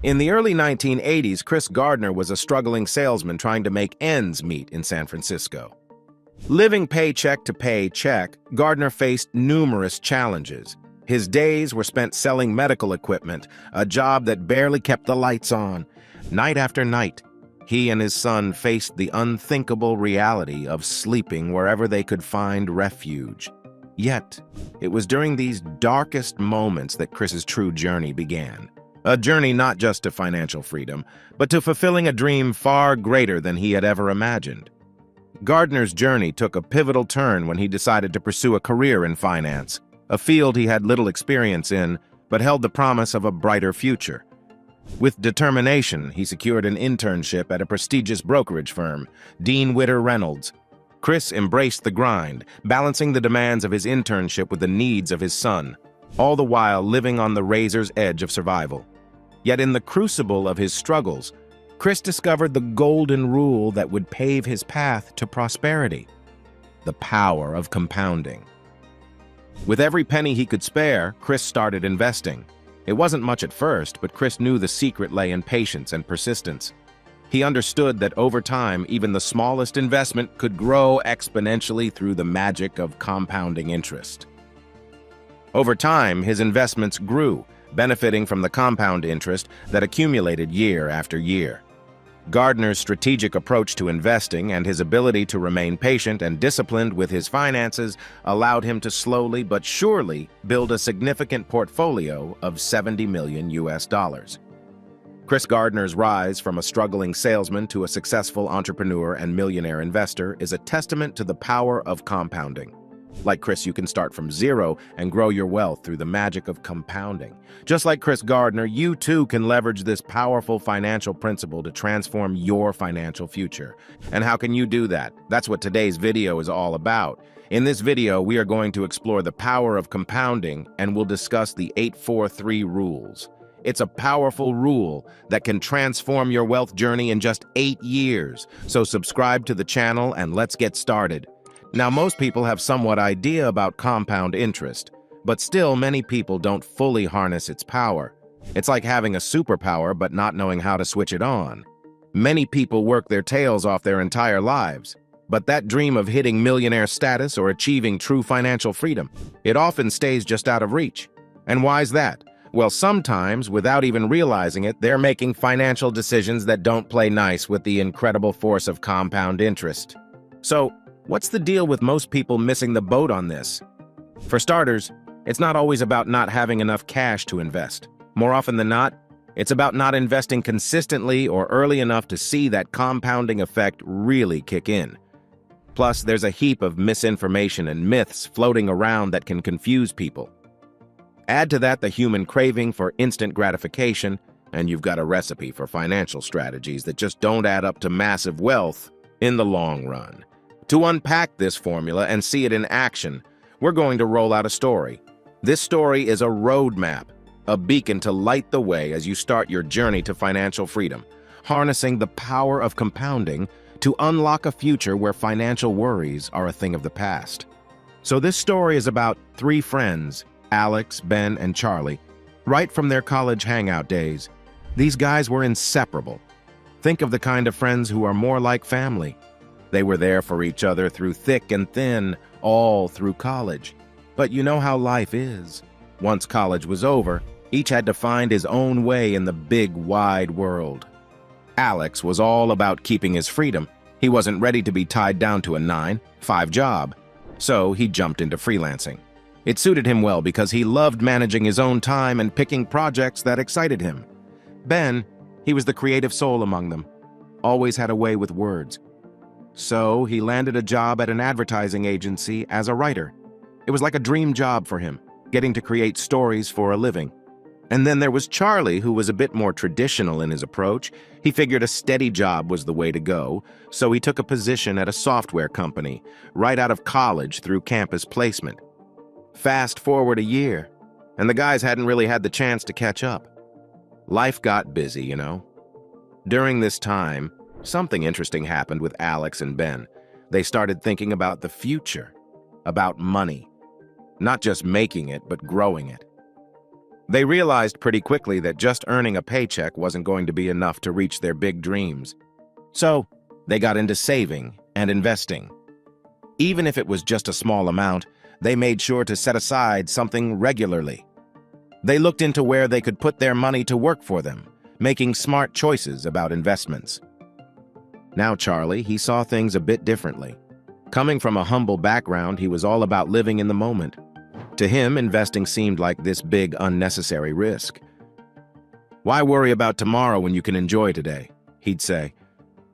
In the early 1980s, Chris Gardner was a struggling salesman trying to make ends meet in San Francisco. Living paycheck to paycheck, Gardner faced numerous challenges. His days were spent selling medical equipment, a job that barely kept the lights on. Night after night, he and his son faced the unthinkable reality of sleeping wherever they could find refuge. Yet, it was during these darkest moments that Chris's true journey began. A journey not just to financial freedom, but to fulfilling a dream far greater than he had ever imagined. Gardner's journey took a pivotal turn when he decided to pursue a career in finance, a field he had little experience in, but held the promise of a brighter future. With determination, he secured an internship at a prestigious brokerage firm, Witter Reynolds. Chris embraced the grind, balancing the demands of his internship with the needs of his son, all the while living on the razor's edge of survival. Yet in the crucible of his struggles, Chris discovered the golden rule that would pave his path to prosperity: the power of compounding. With every penny he could spare, Chris started investing. It wasn't much at first, but Chris knew the secret lay in patience and persistence. He understood that over time, even the smallest investment could grow exponentially through the magic of compounding interest. Over time, his investments grew, benefiting from the compound interest that accumulated year after year. Gardner's strategic approach to investing and his ability to remain patient and disciplined with his finances allowed him to slowly but surely build a significant portfolio of $70 million. Chris Gardner's rise from a struggling salesman to a successful entrepreneur and millionaire investor is a testament to the power of compounding. Like Chris, you can start from zero and grow your wealth through the magic of compounding. Just like Chris Gardner, you too can leverage this powerful financial principle to transform your financial future. And how can you do that? That's what today's video is all about. In this video, we are going to explore the power of compounding, and we'll discuss the 843 rules. It's a powerful rule that can transform your wealth journey in just 8 years. So subscribe to the channel and let's get started. Now, most people have somewhat idea about compound interest, but still many people don't fully harness its power. It's like having a superpower but not knowing how to switch it on. Many people work their tails off their entire lives, but that dream of hitting millionaire status or achieving true financial freedom, it often stays just out of reach. And why is that? Well, sometimes, without even realizing it, they're making financial decisions that don't play nice with the incredible force of compound interest. So, what's the deal with most people missing the boat on this? For starters, it's not always about not having enough cash to invest. More often than not, it's about not investing consistently or early enough to see that compounding effect really kick in. Plus, there's a heap of misinformation and myths floating around that can confuse people. Add to that the human craving for instant gratification, and you've got a recipe for financial strategies that just don't add up to massive wealth in the long run. To unpack this formula and see it in action, we're going to roll out a story. This story is a roadmap, a beacon to light the way as you start your journey to financial freedom, harnessing the power of compounding to unlock a future where financial worries are a thing of the past. So this story is about 3 friends, Alex, Ben, and Charlie, right from their college hangout days. These guys were inseparable. Think of the kind of friends who are more like family. They were there for each other through thick and thin, all through college. But you know how life is. Once college was over, each had to find his own way in the big, wide world. Alex was all about keeping his freedom. He wasn't ready to be tied down to a 9-to-5 job. So he jumped into freelancing. It suited him well because he loved managing his own time and picking projects that excited him. Ben, he was the creative soul among them, always had a way with words. So he landed a job at an advertising agency as a writer. It was like a dream job for him, getting to create stories for a living. And then there was Charlie, who was a bit more traditional in his approach. He figured a steady job was the way to go, so he took a position at a software company, right out of college through campus placement. Fast forward a year, and the guys hadn't really had the chance to catch up. Life got busy, you know. During this time, something interesting happened with Alex and Ben. They started thinking about the future, about money. not just making it, but growing it. They realized pretty quickly that just earning a paycheck wasn't going to be enough to reach their big dreams. So, they got into saving and investing. Even if it was just a small amount, they made sure to set aside something regularly. They looked into where they could put their money to work for them, making smart choices about investments. Now Charlie, he saw things a bit differently. Coming from a humble background, he was all about living in the moment. To him, investing seemed like this big, unnecessary risk. "Why worry about tomorrow when you can enjoy today?" he'd say.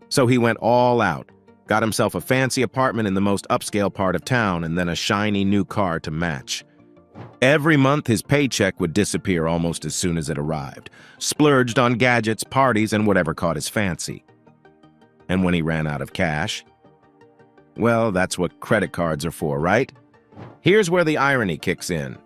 So he went all out, got himself a fancy apartment in the most upscale part of town, and then a shiny new car to match. Every month, his paycheck would disappear almost as soon as it arrived, splurged on gadgets, parties, and whatever caught his fancy. And when he ran out of cash, well, that's what credit cards are for, right? Here's where the irony kicks in.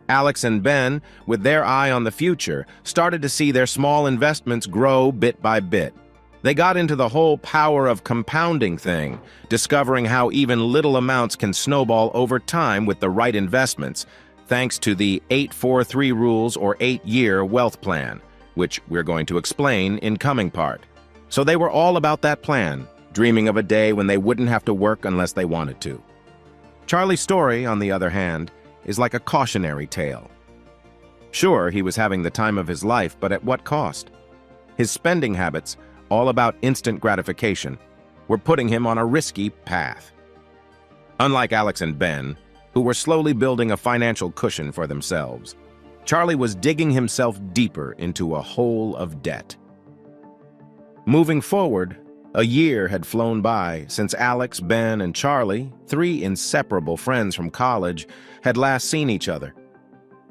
Alex and Ben, with their eye on the future, started to see their small investments grow bit by bit. They got into the whole power of compounding thing, discovering how even little amounts can snowball over time with the right investments, thanks to the 8-4-3 rules or 8-year wealth plan, which we're going to explain in coming part. So they were all about that plan, dreaming of a day when they wouldn't have to work unless they wanted to. Charlie's story, on the other hand, is like a cautionary tale. Sure, he was having the time of his life, but at what cost? His spending habits, all about instant gratification, were putting him on a risky path. Unlike Alex and Ben, who were slowly building a financial cushion for themselves, Charlie was digging himself deeper into a hole of debt. Moving forward, a year had flown by since Alex, Ben, and Charlie, three inseparable friends from college, had last seen each other.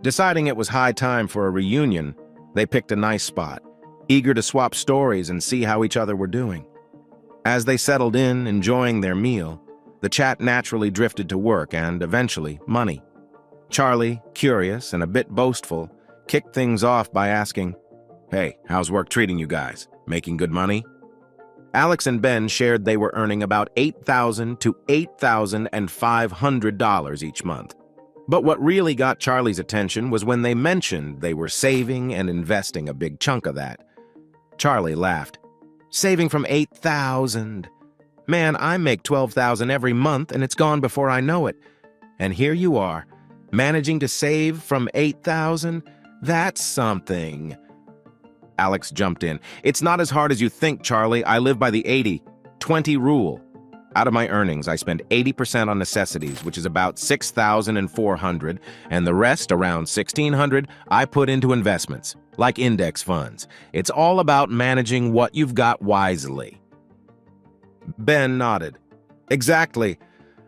Deciding it was high time for a reunion, they picked a nice spot, eager to swap stories and see how each other were doing. As they settled in, enjoying their meal, the chat naturally drifted to work and, eventually, money. Charlie, curious and a bit boastful, kicked things off by asking, "Hey, how's work treating you guys? Making good money?" Alex and Ben shared they were earning about $8,000 to $8,500 each month. But what really got Charlie's attention was when they mentioned they were saving and investing a big chunk of that. Charlie laughed. "Saving from $8,000? Man, I make $12,000 every month and it's gone before I know it. And here you are, managing to save from $8,000? That's something." Alex jumped in. "It's not as hard as you think, Charlie. I live by the 80-20 rule. Out of my earnings, I spend 80% on necessities, which is about $6,400, and the rest, around $1,600, I put into investments, like index funds. It's all about managing what you've got wisely." Ben nodded. "Exactly.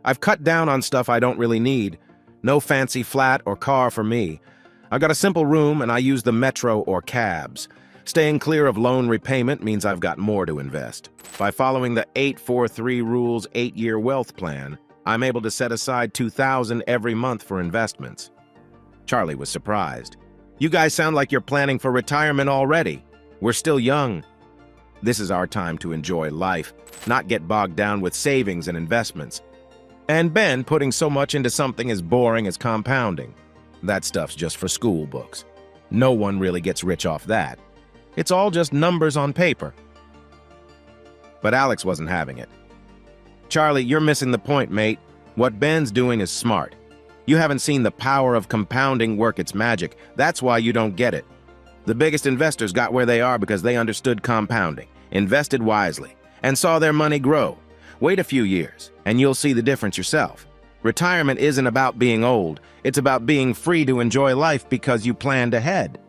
I've cut down on stuff I don't really need. No fancy flat or car for me. I've got a simple room and I use the metro or cabs. Staying clear of loan repayment means I've got more to invest. By following the 8-4-3 rules 8-year wealth plan, I'm able to set aside $2,000 every month for investments." Charlie was surprised. "You guys sound like you're planning for retirement already. We're still young. This is our time to enjoy life, not get bogged down with savings and investments. And Ben putting so much into something as boring as compounding. That stuff's just for school books. No one really gets rich off that. It's all just numbers on paper." But Alex wasn't having it. "Charlie, you're missing the point, mate. What Ben's doing is smart. You haven't seen the power of compounding work its magic. That's why you don't get it. The biggest investors got where they are because they understood compounding, invested wisely, and saw their money grow. Wait a few years, and you'll see the difference yourself. Retirement isn't about being old. It's about being free to enjoy life because you planned ahead."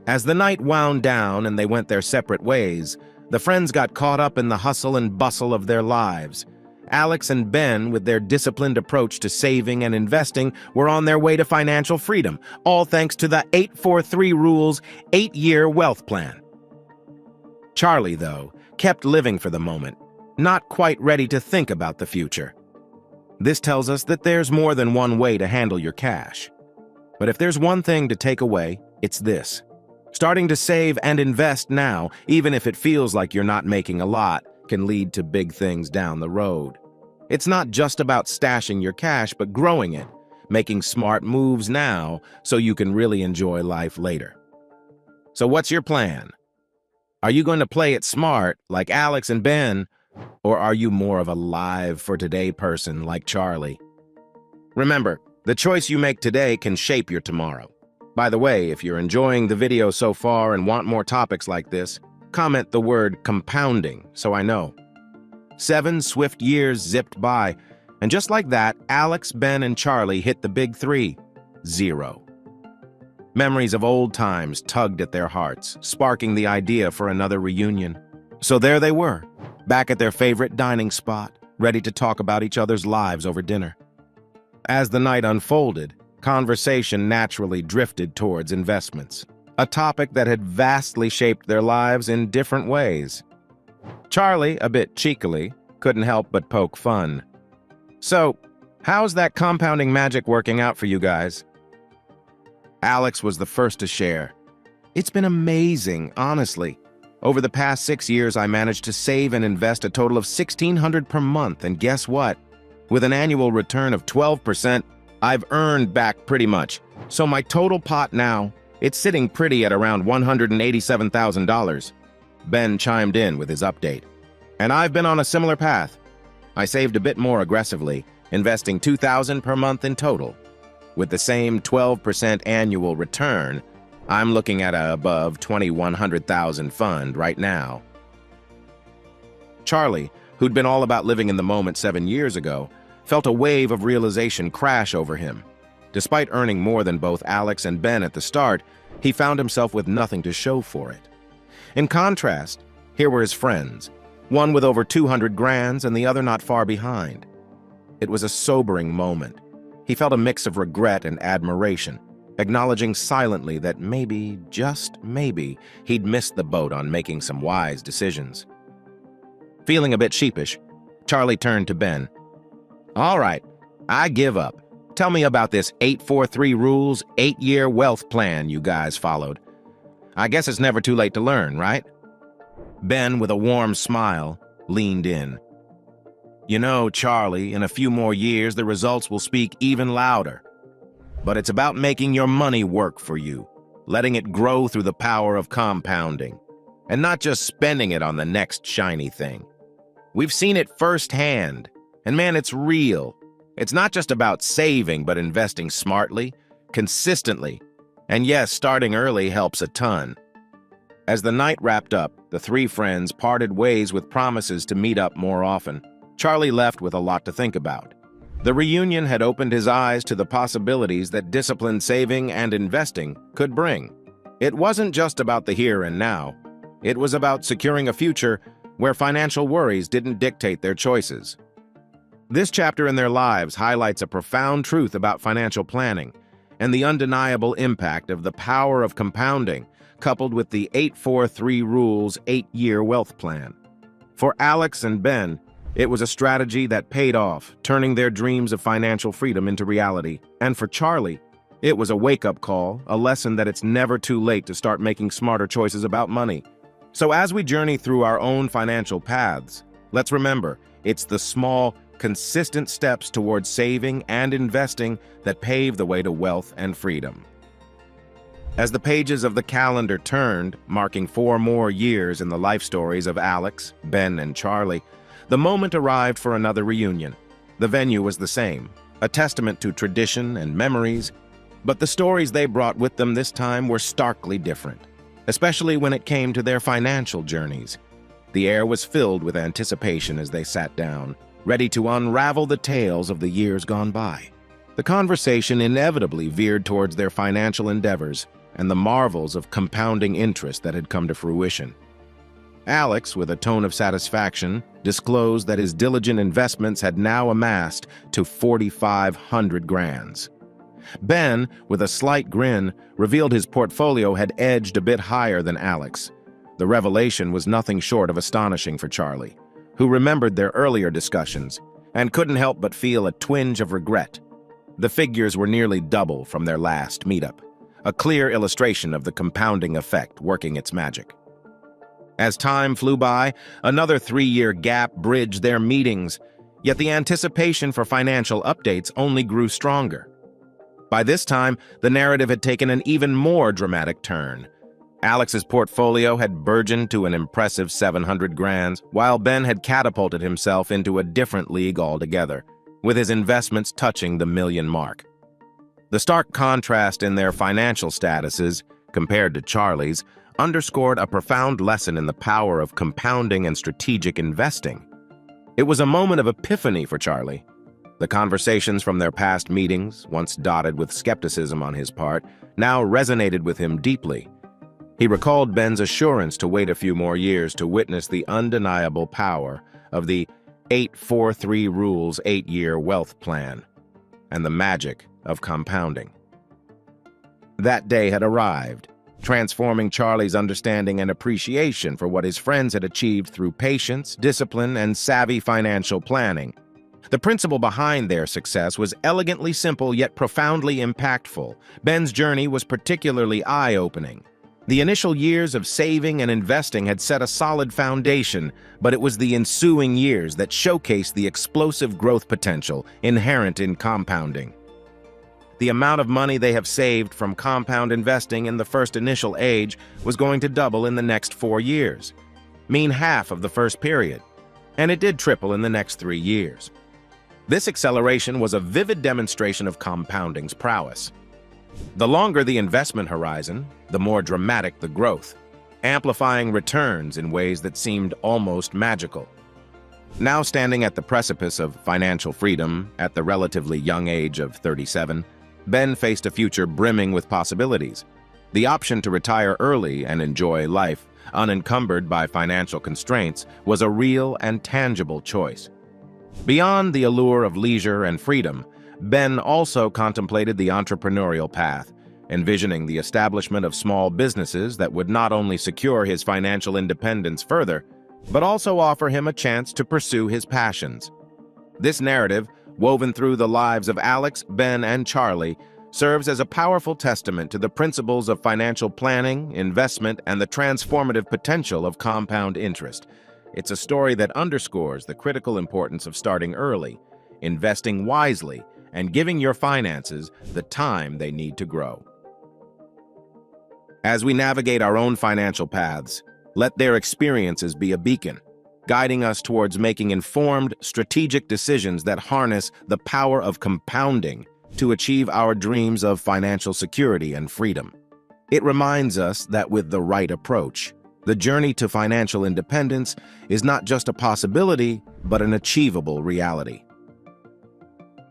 As the night wound down and they went their separate ways, the friends got caught up in the hustle and bustle of their lives. Alex and Ben, with their disciplined approach to saving and investing, were on their way to financial freedom, all thanks to the 8-4-3 rules 8-year wealth plan. Charlie, though, kept living for the moment, not quite ready to think about the future. This tells us that there's more than one way to handle your cash. But if there's one thing to take away, it's this. Starting to save and invest now, even if it feels like you're not making a lot, can lead to big things down the road. It's not just about stashing your cash, but growing it, making smart moves now so you can really enjoy life later. So what's your plan? Are you going to play it smart like Alex and Ben, or are you more of a live for today person like Charlie? Remember, the choice you make today can shape your tomorrow. By the way, if you're enjoying the video so far and want more topics like this, comment the word compounding so I know. 7 swift years zipped by, and just like that, Alex, Ben, and Charlie hit the big 3, 0. Memories of old times tugged at their hearts, sparking the idea for another reunion. So there they were, back at their favorite dining spot, ready to talk about each other's lives over dinner. As the night unfolded, conversation naturally drifted towards investments, a topic that had vastly shaped their lives in different ways. Charlie, a bit cheekily, couldn't help but poke fun. So, how's that compounding magic working out for you guys? Alex was the first to share. It's been amazing, honestly. Over the past 6 years, I managed to save and invest a total of $1,600 per month, and guess what? With an annual return of 12%, I've earned back pretty much. So my total pot now, it's sitting pretty at around $187,000. Ben chimed in with his update. And I've been on a similar path. I saved a bit more aggressively, investing $2,000 per month in total. With the same 12% annual return, I'm looking at a above $2,100,000 fund right now. Charlie, who'd been all about living in the moment 7 years ago, felt a wave of realization crash over him. Despite earning more than both Alex and Ben at the start, he found himself with nothing to show for it. In contrast, here were his friends, one with over 200 grands and the other not far behind. It was a sobering moment. He felt a mix of regret and admiration, acknowledging silently that maybe, just maybe, he'd missed the boat on making some wise decisions. Feeling a bit sheepish, Charlie turned to Ben. All right, I give up. Tell me about this 843 Rules 8-year wealth plan you guys followed. I guess it's never too late to learn, right? Ben, with a warm smile, leaned in. You know, Charlie, in a few more years, the results will speak even louder. But it's about making your money work for you, letting it grow through the power of compounding, and not just spending it on the next shiny thing. We've seen it firsthand, and man, it's real. It's not just about saving, but investing smartly, consistently, and yes, starting early helps a ton. As the night wrapped up, the 3 friends parted ways with promises to meet up more often. Charlie left with a lot to think about. The reunion had opened his eyes to the possibilities that disciplined saving and investing could bring. It wasn't just about the here and now. It was about securing a future where financial worries didn't dictate their choices. This chapter in their lives highlights a profound truth about financial planning and the undeniable impact of the power of compounding, coupled with the 843 Rules 8-year wealth plan. For Alex and Ben, it was a strategy that paid off, turning their dreams of financial freedom into reality. And for Charlie, it was a wake-up call, a lesson that it's never too late to start making smarter choices about money. So as we journey through our own financial paths, let's remember, it's the small, consistent steps towards saving and investing that pave the way to wealth and freedom. As the pages of the calendar turned, marking 4 more years in the life stories of Alex, Ben, and Charlie, the moment arrived for another reunion. The venue was the same, a testament to tradition and memories, but the stories they brought with them this time were starkly different, especially when it came to their financial journeys. The air was filled with anticipation as they sat down, ready to unravel the tales of the years gone by. The conversation inevitably veered towards their financial endeavors and the marvels of compounding interest that had come to fruition. Alex, with a tone of satisfaction, disclosed that his diligent investments had now amassed to 4,500 grands. Ben, with a slight grin, revealed his portfolio had edged a bit higher than Alex. The revelation was nothing short of astonishing for Charlie, who remembered their earlier discussions and couldn't help but feel a twinge of regret. The figures were nearly double from their last meetup, a clear illustration of the compounding effect working its magic. As time flew by, another 3-year gap bridged their meetings, yet the anticipation for financial updates only grew stronger. By this time, the narrative had taken an even more dramatic turn. Alex's portfolio had burgeoned to an impressive 700 grand, while Ben had catapulted himself into a different league altogether, with his investments touching the million mark. The stark contrast in their financial statuses, compared to Charlie's, underscored a profound lesson in the power of compounding and strategic investing. It was a moment of epiphany for Charlie. The conversations from their past meetings, once dotted with skepticism on his part, now resonated with him deeply. He recalled Ben's assurance to wait a few more years to witness the undeniable power of the 843 Rules 8-year wealth plan and the magic of compounding. That day had arrived, transforming Charlie's understanding and appreciation for what his friends had achieved through patience, discipline, and savvy financial planning. The principle behind their success was elegantly simple yet profoundly impactful. Ben's journey was particularly eye-opening. The initial years of saving and investing had set a solid foundation, but it was the ensuing years that showcased the explosive growth potential inherent in compounding. The amount of money they have saved from compound investing in the first initial age was going to double in the next 4 years, mean half of the first period, and it did triple in the next 3 years. This acceleration was a vivid demonstration of compounding's prowess. The longer the investment horizon, the more dramatic the growth, amplifying returns in ways that seemed almost magical. Now standing at the precipice of financial freedom at the relatively young age of 37, Ben faced a future brimming with possibilities. The option to retire early and enjoy life, unencumbered by financial constraints, was a real and tangible choice. Beyond the allure of leisure and freedom, Ben also contemplated the entrepreneurial path, envisioning the establishment of small businesses that would not only secure his financial independence further, but also offer him a chance to pursue his passions. This narrative, woven through the lives of Alex, Ben, and Charlie, serves as a powerful testament to the principles of financial planning, investment, and the transformative potential of compound interest. It's a story that underscores the critical importance of starting early, investing wisely, and giving your finances the time they need to grow. As we navigate our own financial paths, let their experiences be a beacon, guiding us towards making informed, strategic decisions that harness the power of compounding to achieve our dreams of financial security and freedom. It reminds us that with the right approach, the journey to financial independence is not just a possibility, but an achievable reality.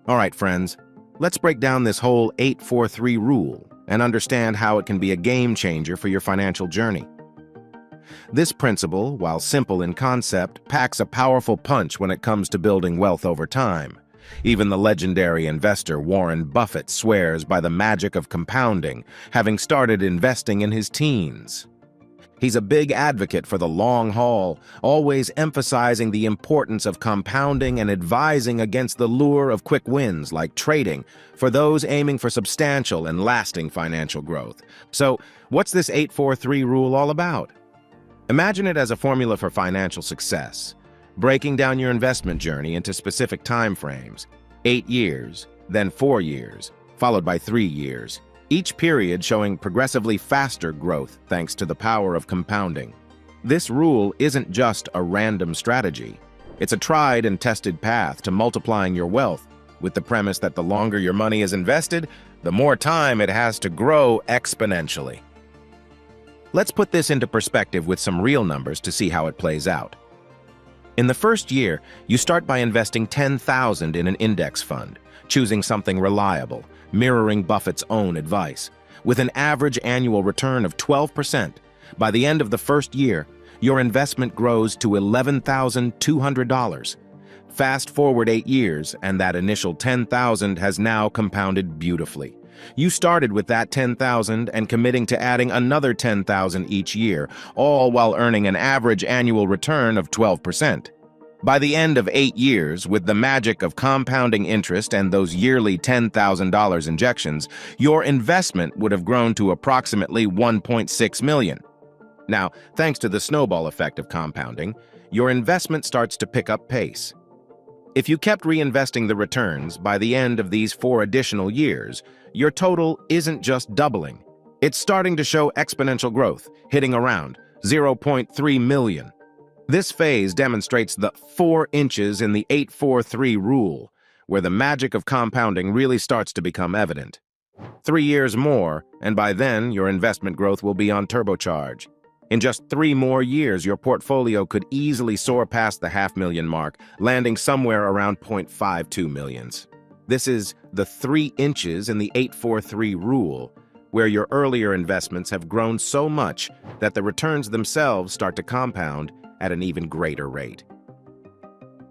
All right, friends, let's break down this whole 843 rule and understand how it can be a game changer for your financial journey. This principle, while simple in concept, packs a powerful punch when it comes to building wealth over time. Even the legendary investor Warren Buffett swears by the magic of compounding, having started investing in his teens. He's a big advocate for the long haul, always emphasizing the importance of compounding and advising against the lure of quick wins like trading for those aiming for substantial and lasting financial growth. So, what's this 843 rule all about? Imagine it as a formula for financial success, breaking down your investment journey into specific time frames: 8 years, then 4 years, followed by 3 years. Each period showing progressively faster growth thanks to the power of compounding. This rule isn't just a random strategy. It's a tried and tested path to multiplying your wealth, with the premise that the longer your money is invested, the more time it has to grow exponentially. Let's put this into perspective with some real numbers to see how it plays out. In the first year, you start by investing $10,000 in an index fund, choosing something reliable, mirroring Buffett's own advice. With an average annual return of 12%, by the end of the first year, your investment grows to $11,200. Fast forward 8 years, and that initial $10,000 has now compounded beautifully. You started with that $10,000 and committing to adding another $10,000 each year, all while earning an average annual return of 12%. By the end of 8 years, with the magic of compounding interest and those yearly $10,000 injections, your investment would have grown to approximately $1.6 million. Now, thanks to the snowball effect of compounding, your investment starts to pick up pace. If you kept reinvesting the returns by the end of these 4 additional years, your total isn't just doubling. It's starting to show exponential growth, hitting around 0.3 million. This phase demonstrates the 4 inches in the 8-4-3 rule, where the magic of compounding really starts to become evident. 3 years more, and by then your investment growth will be on turbocharge. In just 3 more years, your portfolio could easily soar past the $500,000 mark, landing somewhere around 0.52 millions. This is the 3 inches in the 8-4-3 rule, where your earlier investments have grown so much that the returns themselves start to compound at an even greater rate.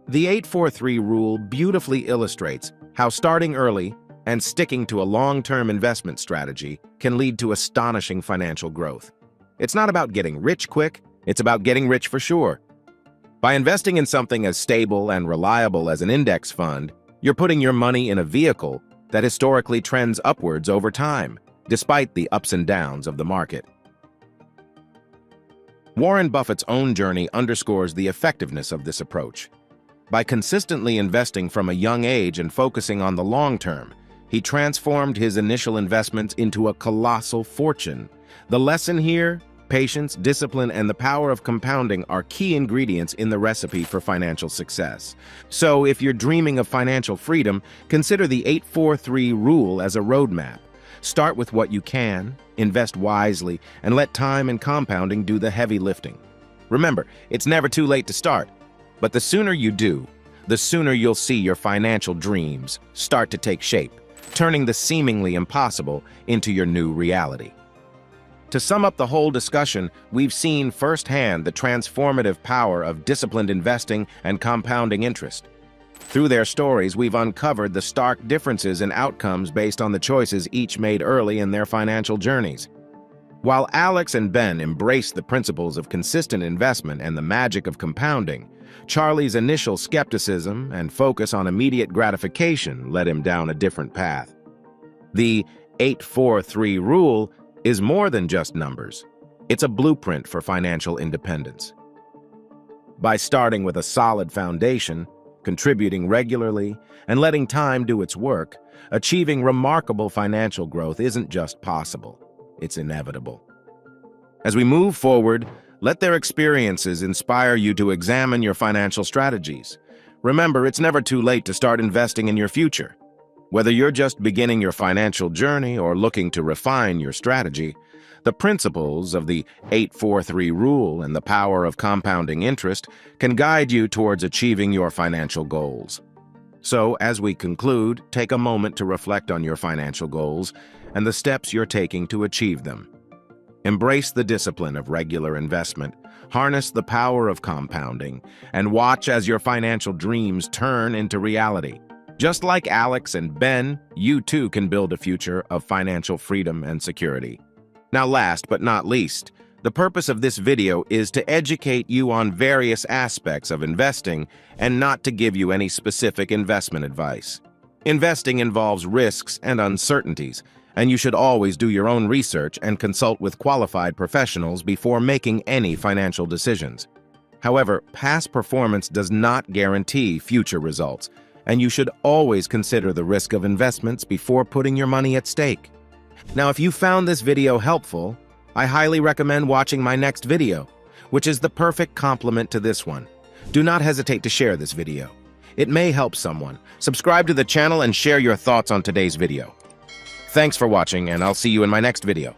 The 8-4-3 rule beautifully illustrates how starting early and sticking to a long-term investment strategy can lead to astonishing financial growth. It's not about getting rich quick, it's about getting rich for sure. By investing in something as stable and reliable as an index fund, you're putting your money in a vehicle that historically trends upwards over time, despite the ups and downs of the market. Warren Buffett's own journey underscores the effectiveness of this approach. By consistently investing from a young age and focusing on the long term, he transformed his initial investments into a colossal fortune. The lesson here: patience, discipline, and the power of compounding are key ingredients in the recipe for financial success. So, if you're dreaming of financial freedom, consider the 8-4-3 rule as a roadmap. Start with what you can, invest wisely, and let time and compounding do the heavy lifting. Remember, it's never too late to start, but the sooner you do, the sooner you'll see your financial dreams start to take shape, turning the seemingly impossible into your new reality. To sum up the whole discussion, we've seen firsthand the transformative power of disciplined investing and compounding interest. Through their stories, we've uncovered the stark differences in outcomes based on the choices each made early in their financial journeys. While Alex and Ben embraced the principles of consistent investment and the magic of compounding, Charlie's initial skepticism and focus on immediate gratification led him down a different path. The 8-4-3 rule is more than just numbers. It's a blueprint for financial independence. By starting with a solid foundation, contributing regularly, and letting time do its work, achieving remarkable financial growth isn't just possible, it's inevitable. As we move forward, let their experiences inspire you to examine your financial strategies. Remember, it's never too late to start investing in your future. Whether you're just beginning your financial journey or looking to refine your strategy, the principles of the 8-4-3 rule and the power of compounding interest can guide you towards achieving your financial goals. So, as we conclude, take a moment to reflect on your financial goals and the steps you're taking to achieve them. Embrace the discipline of regular investment, harness the power of compounding, and watch as your financial dreams turn into reality. Just like Alex and Ben, you too can build a future of financial freedom and security. Now, last but not least, the purpose of this video is to educate you on various aspects of investing and not to give you any specific investment advice. Investing involves risks and uncertainties, and you should always do your own research and consult with qualified professionals before making any financial decisions. However, past performance does not guarantee future results, and you should always consider the risk of investments before putting your money at stake. Now, if you found this video helpful, I highly recommend watching my next video, which is the perfect complement to this one. Do not hesitate to share this video. It may help someone. Subscribe to the channel and share your thoughts on today's video. Thanks for watching, and I'll see you in my next video.